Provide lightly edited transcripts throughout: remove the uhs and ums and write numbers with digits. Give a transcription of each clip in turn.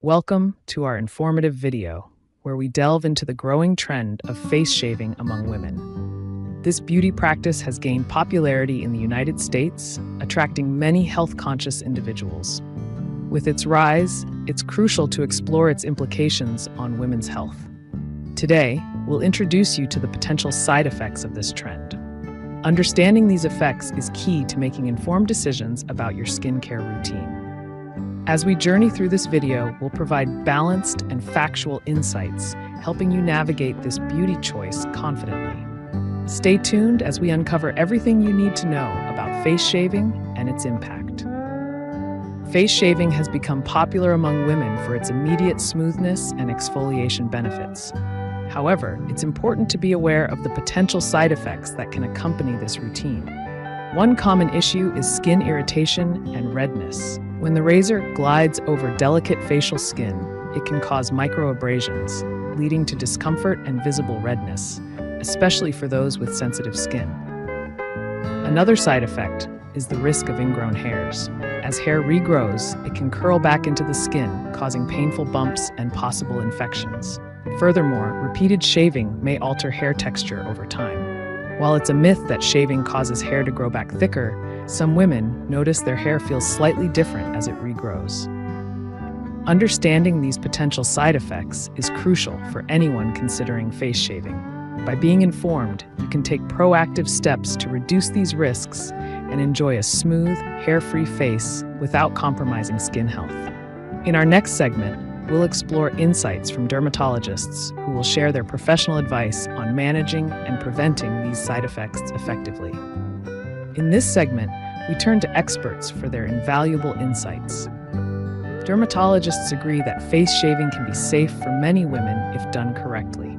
Welcome to our informative video, where we delve into the growing trend of face shaving among women. This beauty practice has gained popularity in the United States, attracting many health-conscious individuals. With its rise, it's crucial to explore its implications on women's health. Today, we'll introduce you to the potential side effects of this trend. Understanding these effects is key to making informed decisions about your skincare routine. As we journey through this video, we'll provide balanced and factual insights, helping you navigate this beauty choice confidently. Stay tuned as we uncover everything you need to know about face shaving and its impact. Face shaving has become popular among women for its immediate smoothness and exfoliation benefits. However, it's important to be aware of the potential side effects that can accompany this routine. One common issue is skin irritation and redness. When the razor glides over delicate facial skin, it can cause microabrasions, leading to discomfort and visible redness, especially for those with sensitive skin. Another side effect is the risk of ingrown hairs. As hair regrows, it can curl back into the skin, causing painful bumps and possible infections. Furthermore, repeated shaving may alter hair texture over time. While it's a myth that shaving causes hair to grow back thicker, some women notice their hair feels slightly different as it regrows. Understanding these potential side effects is crucial for anyone considering face shaving. By being informed, you can take proactive steps to reduce these risks and enjoy a smooth, hair-free face without compromising skin health. In our next segment, we'll explore insights from dermatologists who will share their professional advice on managing and preventing these side effects effectively. In this segment, we turn to experts for their invaluable insights. Dermatologists agree that face shaving can be safe for many women if done correctly.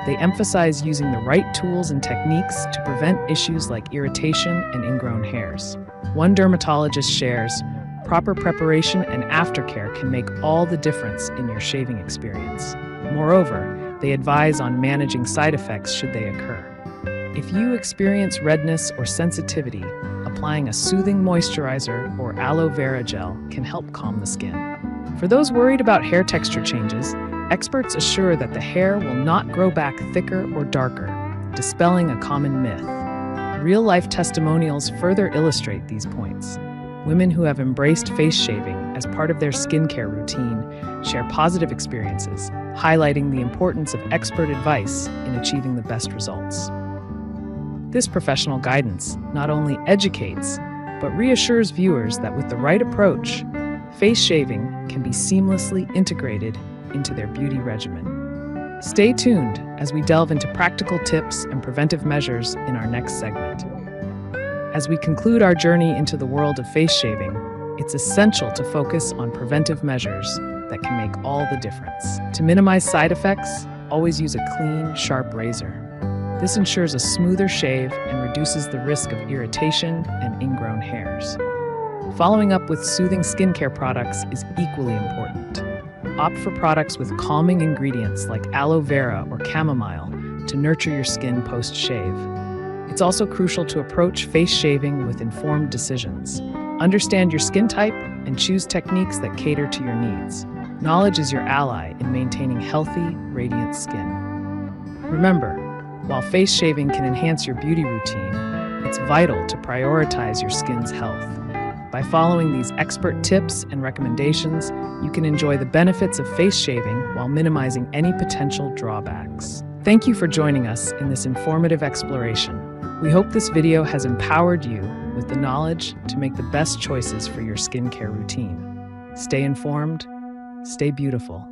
They emphasize using the right tools and techniques to prevent issues like irritation and ingrown hairs. One dermatologist shares, proper preparation and aftercare can make all the difference in your shaving experience. Moreover, they advise on managing side effects should they occur. If you experience redness or sensitivity, applying a soothing moisturizer or aloe vera gel can help calm the skin. For those worried about hair texture changes, experts assure that the hair will not grow back thicker or darker, dispelling a common myth. Real-life testimonials further illustrate these points. Women who have embraced face shaving as part of their skincare routine share positive experiences, highlighting the importance of expert advice in achieving the best results. This professional guidance not only educates, but reassures viewers that with the right approach, face shaving can be seamlessly integrated into their beauty regimen. Stay tuned as we delve into practical tips and preventive measures in our next segment. As we conclude our journey into the world of face shaving, it's essential to focus on preventive measures that can make all the difference. To minimize side effects, always use a clean, sharp razor. This ensures a smoother shave and reduces the risk of irritation and ingrown hairs. Following up with soothing skincare products is equally important. Opt for products with calming ingredients like aloe vera or chamomile to nurture your skin post-shave. It's also crucial to approach face shaving with informed decisions. Understand your skin type and choose techniques that cater to your needs. Knowledge is your ally in maintaining healthy, radiant skin. Remember, while face shaving can enhance your beauty routine, it's vital to prioritize your skin's health. By following these expert tips and recommendations, you can enjoy the benefits of face shaving while minimizing any potential drawbacks. Thank you for joining us in this informative exploration. We hope this video has empowered you with the knowledge to make the best choices for your skincare routine. Stay informed, stay beautiful.